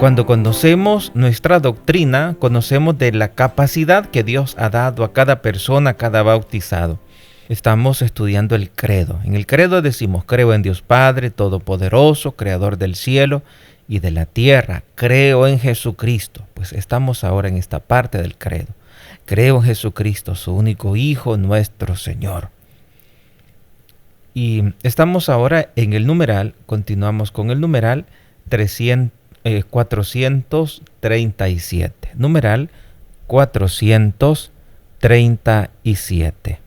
Cuando conocemos nuestra doctrina, conocemos de la capacidad que Dios ha dado a cada persona, a cada bautizado. Estamos estudiando el credo. En el credo decimos: creo en Dios Padre Todopoderoso, Creador del cielo y de la tierra. Creo en Jesucristo. Pues estamos ahora en esta parte del credo. Creo en Jesucristo, su único Hijo, nuestro Señor. Y estamos ahora en el numeral, continuamos con el numeral 437. Numeral 437.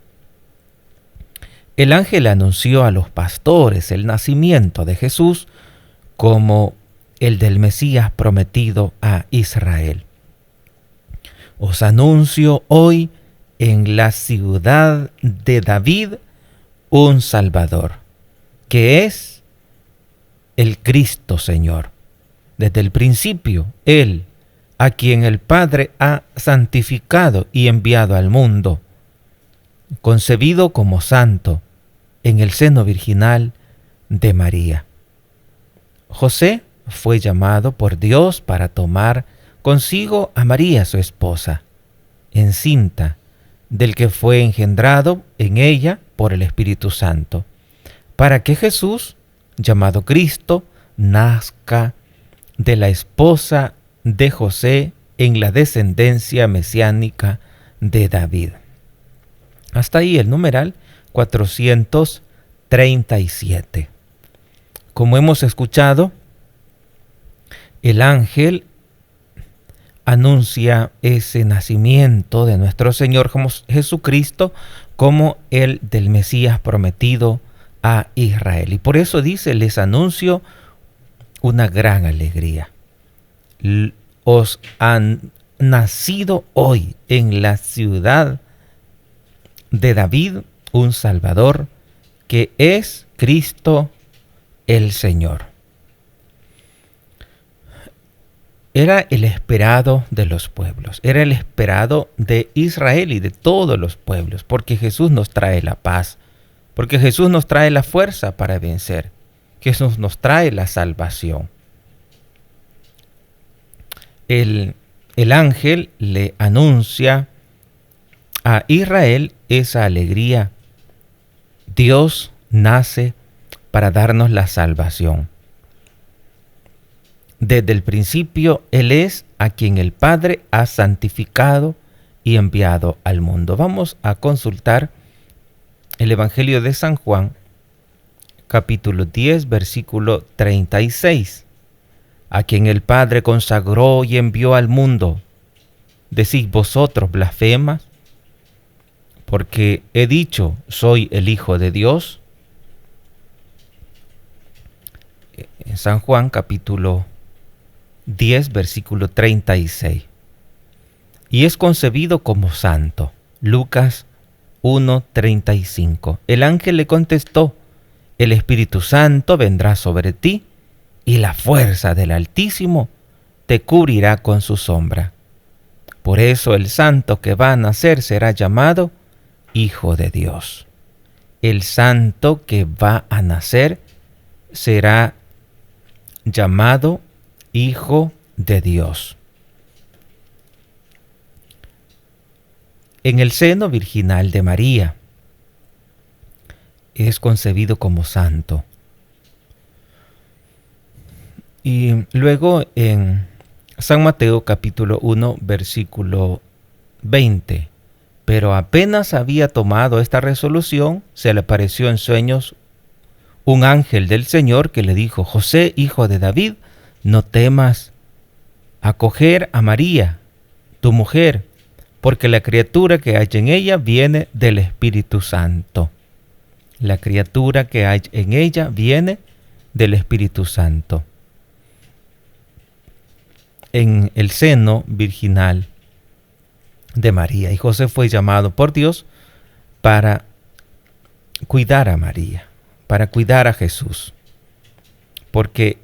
El ángel anunció a los pastores el nacimiento de Jesús como el del Mesías prometido a Israel. Os anuncio hoy en la ciudad de David un Salvador, que es el Cristo Señor. Desde el principio, Él, a quien el Padre ha santificado y enviado al mundo, concebido como santo en el seno virginal de María. José fue llamado por Dios para tomar consigo a María, su esposa, encinta, del que fue engendrado en ella por el Espíritu Santo, para que Jesús, llamado Cristo, nazca de la esposa de José en la descendencia mesiánica de David. Hasta ahí el numeral 437. Como hemos escuchado, el ángel anuncia ese nacimiento de nuestro Señor Jesucristo como el del Mesías prometido a Israel. Y por eso dice: les anuncio una gran alegría. Os han nacido hoy en la ciudad de David un Salvador, que es Cristo el Señor. Era el esperado de los pueblos, era el esperado de Israel y de todos los pueblos, porque Jesús nos trae la paz, porque Jesús nos trae la fuerza para vencer, Jesús nos trae la salvación. El ángel le anuncia a Israel esa alegría. Dios nace para darnos la salvación. Desde el principio, Él es a quien el Padre ha santificado y enviado al mundo. Vamos a consultar el Evangelio de San Juan, capítulo 10, versículo 36. A quien el Padre consagró y envió al mundo. ¿Decís vosotros blasfemas? Porque he dicho, soy el Hijo de Dios. En San Juan, capítulo 10, versículo 36. Y es concebido como santo. Lucas 1:35. El ángel le contestó: el Espíritu Santo vendrá sobre ti, y la fuerza del Altísimo te cubrirá con su sombra. Por eso el santo que va a nacer será llamado Hijo de Dios. El santo que va a nacer será llamado Hijo de Dios. En el seno virginal de María es concebido como santo. Y luego en San Mateo capítulo 1 versículo 20. Pero apenas había tomado esta resolución, se le apareció en sueños un ángel del Señor que le dijo: José, hijo de David, no temas acoger a María, tu mujer, porque la criatura que hay en ella viene del Espíritu Santo. La criatura que hay en ella viene del Espíritu Santo. En el seno virginal de María. Y José fue llamado por Dios para cuidar a María, para cuidar a Jesús. Porque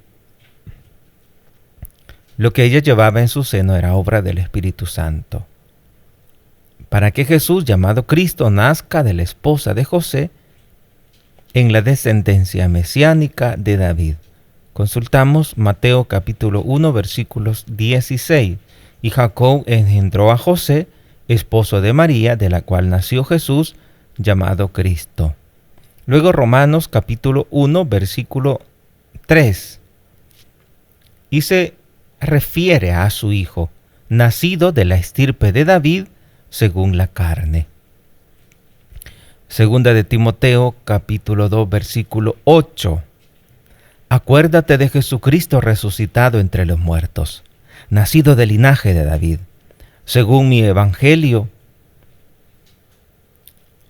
lo que ella llevaba en su seno era obra del Espíritu Santo. Para que Jesús, llamado Cristo, nazca de la esposa de José en la descendencia mesiánica de David, Consultamos Mateo capítulo 1, versículos 16. Y Jacob engendró a José, esposo de María, de la cual nació Jesús, llamado Cristo. Luego Romanos capítulo 1, versículo 3. Y se refiere a su hijo, nacido de la estirpe de David, según la carne. Segunda de Timoteo capítulo 2, versículo 8. Acuérdate de Jesucristo resucitado entre los muertos, nacido del linaje de David, según mi evangelio.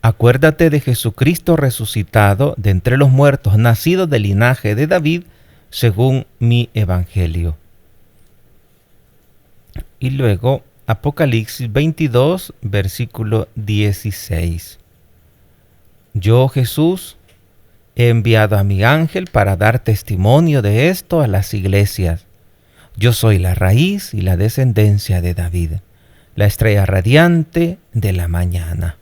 Acuérdate de Jesucristo resucitado de entre los muertos, nacido del linaje de David, según mi evangelio. Y luego Apocalipsis 22, versículo 16. Yo, Jesús, he enviado a mi ángel para dar testimonio de esto a las iglesias. Yo soy la raíz y la descendencia de David, la estrella radiante de la mañana.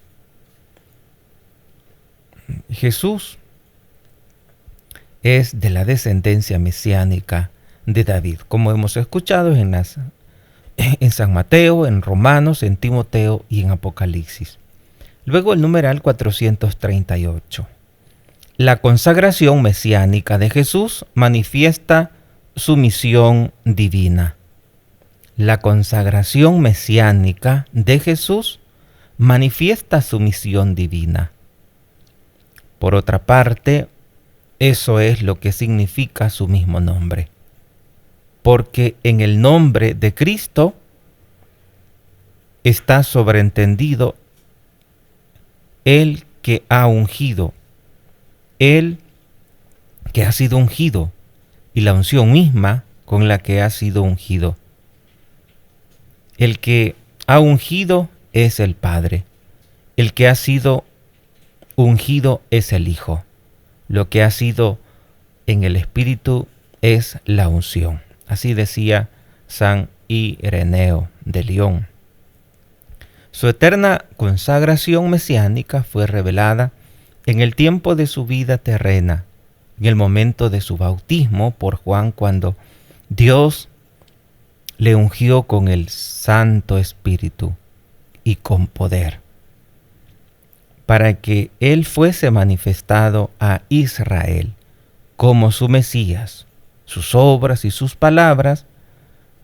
Jesús es de la descendencia mesiánica de David, como hemos escuchado en San Mateo, en Romanos, en Timoteo y en Apocalipsis. Luego el numeral 438. La consagración mesiánica de Jesús manifiesta su misión divina. La consagración mesiánica de Jesús manifiesta su misión divina. Por otra parte, eso es lo que significa su mismo nombre. Porque en el nombre de Cristo está sobreentendido el que ha ungido, el que ha sido ungido y la unción misma con la que ha sido ungido. El que ha ungido es el Padre. El que ha sido ungido es el Hijo. Lo que ha sido en el Espíritu es la unción. Así decía San Ireneo de León. Su eterna consagración mesiánica fue revelada en el tiempo de su vida terrena, en el momento de su bautismo por Juan, cuando Dios le ungió con el Santo Espíritu y con poder, para que Él fuese manifestado a Israel como su Mesías. Sus obras y sus palabras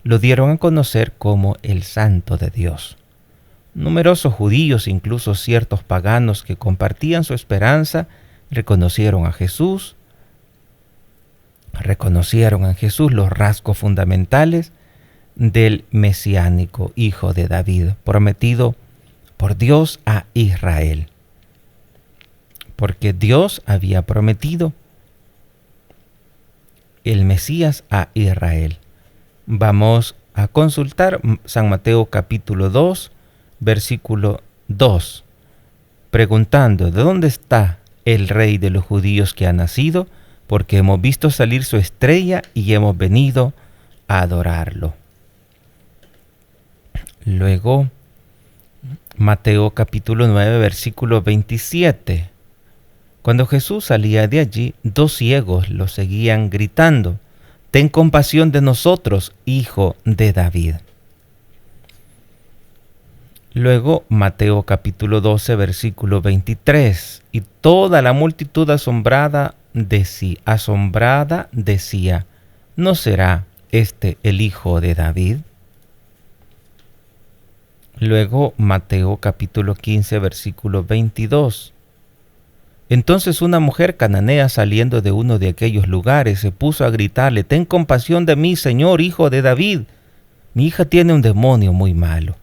lo dieron a conocer como el Santo de Dios. Numerosos judíos, incluso ciertos paganos que compartían su esperanza, reconocieron en Jesús los rasgos fundamentales del mesiánico hijo de David, prometido por Dios a Israel. Porque Dios había prometido el Mesías a Israel. Vamos a consultar San Mateo capítulo 2, versículo 2, preguntando: ¿de dónde está el Rey de los judíos que ha nacido? Porque hemos visto salir su estrella y hemos venido a adorarlo. Luego, Mateo capítulo 9, versículo 27. Cuando Jesús salía de allí, 2 ciegos lo seguían gritando: «Ten compasión de nosotros, hijo de David». Luego, Mateo capítulo 12, versículo 23. Y toda la multitud asombrada decía: ¿no será este el hijo de David? Luego, Mateo capítulo 15, versículo 22. Entonces una mujer cananea, saliendo de uno de aquellos lugares, se puso a gritarle: «Ten compasión de mí, Señor, hijo de David. Mi hija tiene un demonio muy malo».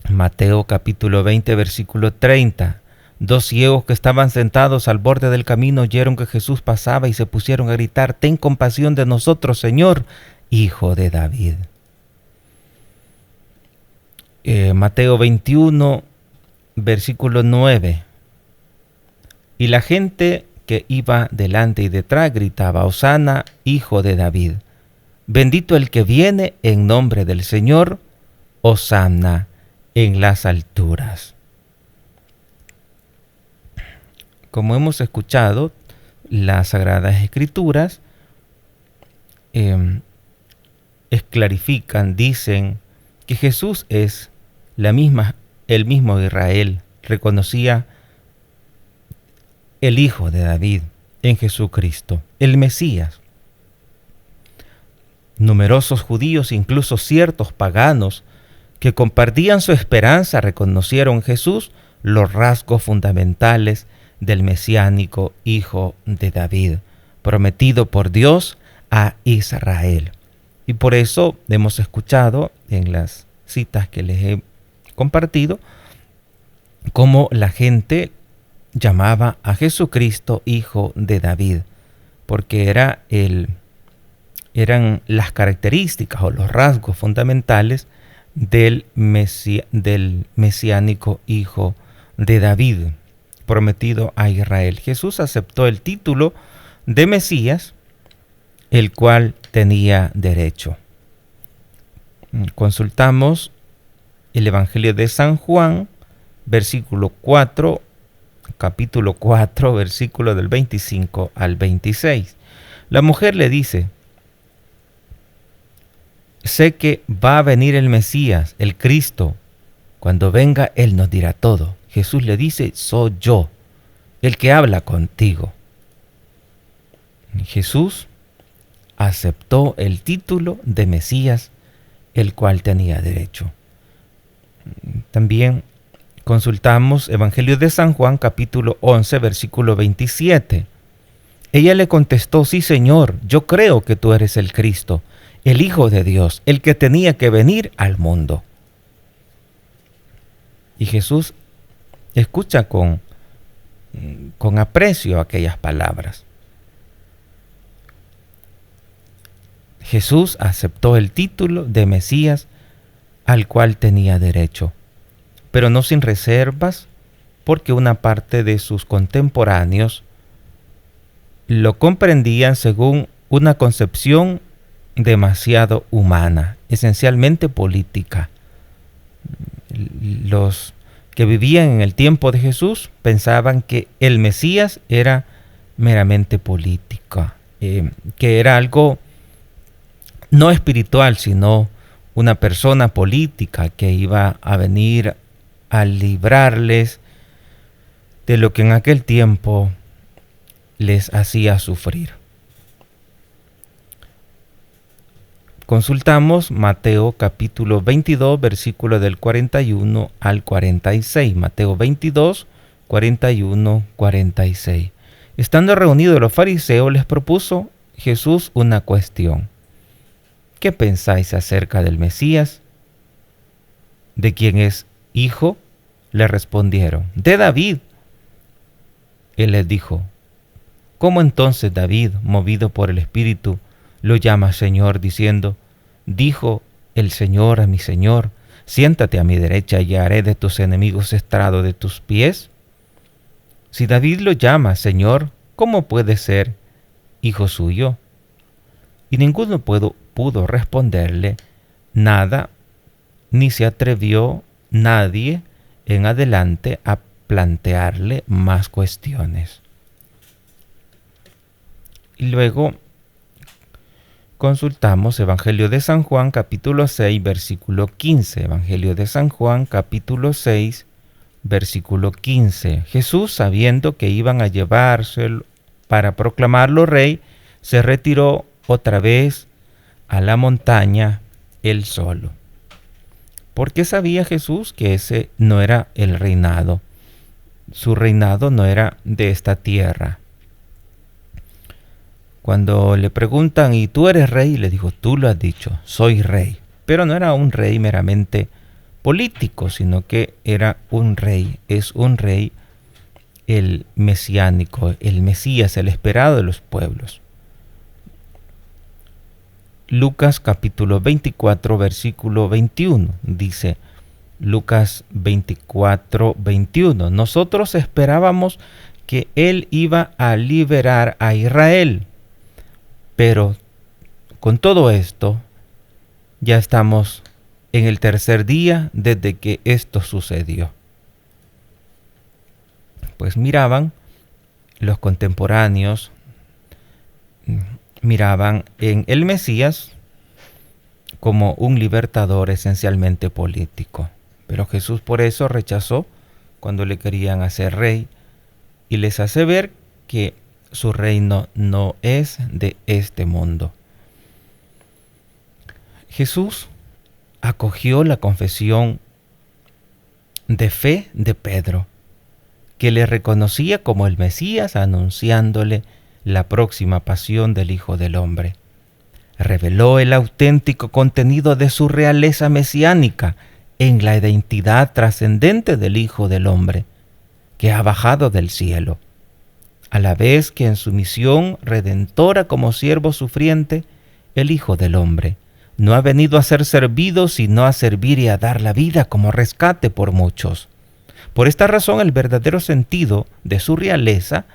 Mateo capítulo 20, versículo 30. 2 ciegos que estaban sentados al borde del camino oyeron que Jesús pasaba y se pusieron a gritar: «Ten compasión de nosotros, Señor, hijo de David». Mateo 21, versículo 9. Y la gente que iba delante y detrás gritaba: «Hosana, hijo de David. Bendito el que viene en nombre del Señor. Hosana en las alturas». Como hemos escuchado, las Sagradas Escrituras clarifican, dicen que Jesús es el mismo Israel, reconocía el Hijo de David en Jesucristo, el Mesías. Numerosos judíos, incluso ciertos paganos que compartían su esperanza, reconocieron en Jesús los rasgos fundamentales del mesiánico Hijo de David, prometido por Dios a Israel. Y por eso hemos escuchado en las citas que les he compartido cómo la gente llamaba a Jesucristo Hijo de David, porque eran las características o los rasgos fundamentales del mesiánico Hijo de David, prometido a Israel. Jesús aceptó el título de Mesías, el cual tenía derecho. Consultamos el Evangelio de San Juan, capítulo 4, versículo del 25 al 26. La mujer le dice: sé que va a venir el Mesías, el Cristo. Cuando venga, Él nos dirá todo. Jesús le dice: soy yo, el que habla contigo. Jesús aceptó el título de Mesías, el cual tenía derecho. También consultamos Evangelio de San Juan, capítulo 11, versículo 27. Ella le contestó: sí, Señor, yo creo que tú eres el Cristo, el Hijo de Dios, el que tenía que venir al mundo. Y Jesús escucha con aprecio aquellas palabras. Jesús aceptó el título de Mesías al cual tenía derecho, pero no sin reservas, porque una parte de sus contemporáneos lo comprendían según una concepción demasiado humana, esencialmente política. Los que vivían en el tiempo de Jesús pensaban que el Mesías era meramente política, que era algo no espiritual, sino una persona política que iba a venir a librarles de lo que en aquel tiempo les hacía sufrir. Consultamos Mateo capítulo 22, versículo del 41 al 46. Mateo 22, 41, 46. Estando reunidos los fariseos, les propuso Jesús una cuestión. ¿Qué pensáis acerca del Mesías? ¿De quién es hijo? Le respondieron: de David. Él les dijo: ¿cómo entonces David, movido por el Espíritu, lo llama Señor, diciendo: dijo el Señor a mi Señor, siéntate a mi derecha y haré de tus enemigos estrado de tus pies? Si David lo llama Señor, ¿cómo puede ser hijo suyo? Y ninguno pudo responderle nada, ni se atrevió nadie en adelante a plantearle más cuestiones. Y luego consultamos Evangelio de San Juan, capítulo 6, versículo 15. Evangelio de San Juan, capítulo 6, versículo 15. Jesús, sabiendo que iban a llevárselo para proclamarlo rey, se retiró otra vez a la montaña él solo. Porque sabía Jesús que ese no era el reinado. Su reinado no era de esta tierra. Cuando le preguntan: ¿y tú eres rey? Le dijo: tú lo has dicho, soy rey. Pero no era un rey meramente político, sino que era un rey, es un rey el mesiánico, el Mesías, el esperado de los pueblos. Lucas capítulo 24, versículo 21, dice Lucas 24, 21, nosotros esperábamos que Él iba a liberar a Israel, pero con todo esto ya estamos en el tercer día desde que esto sucedió. Pues miraban los contemporáneos miraban en el Mesías como un libertador esencialmente político. Pero Jesús por eso rechazó cuando le querían hacer rey y les hace ver que su reino no es de este mundo. Jesús acogió la confesión de fe de Pedro, que le reconocía como el Mesías, anunciándole la próxima pasión del Hijo del Hombre. Reveló el auténtico contenido de su realeza mesiánica en la identidad trascendente del Hijo del Hombre, que ha bajado del cielo, a la vez que en su misión redentora como siervo sufriente, el Hijo del Hombre no ha venido a ser servido, sino a servir y a dar la vida como rescate por muchos. Por esta razón, el verdadero sentido de su realeza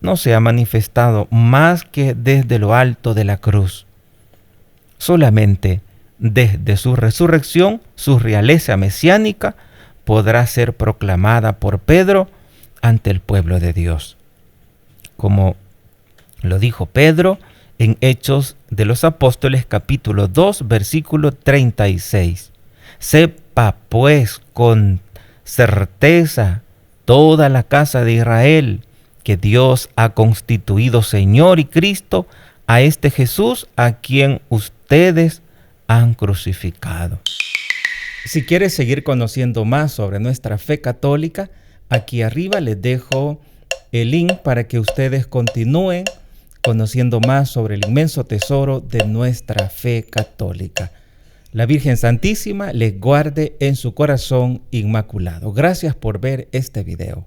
no se ha manifestado más que desde lo alto de la cruz. Solamente desde su resurrección, su realeza mesiánica podrá ser proclamada por Pedro ante el pueblo de Dios. Como lo dijo Pedro en Hechos de los Apóstoles capítulo 2, versículo 36. Sepa pues con certeza toda la casa de Israel que Dios ha constituido Señor y Cristo a este Jesús a quien ustedes han crucificado. Si quieres seguir conociendo más sobre nuestra fe católica, aquí arriba les dejo el link para que ustedes continúen conociendo más sobre el inmenso tesoro de nuestra fe católica. La Virgen Santísima les guarde en su corazón inmaculado. Gracias por ver este video.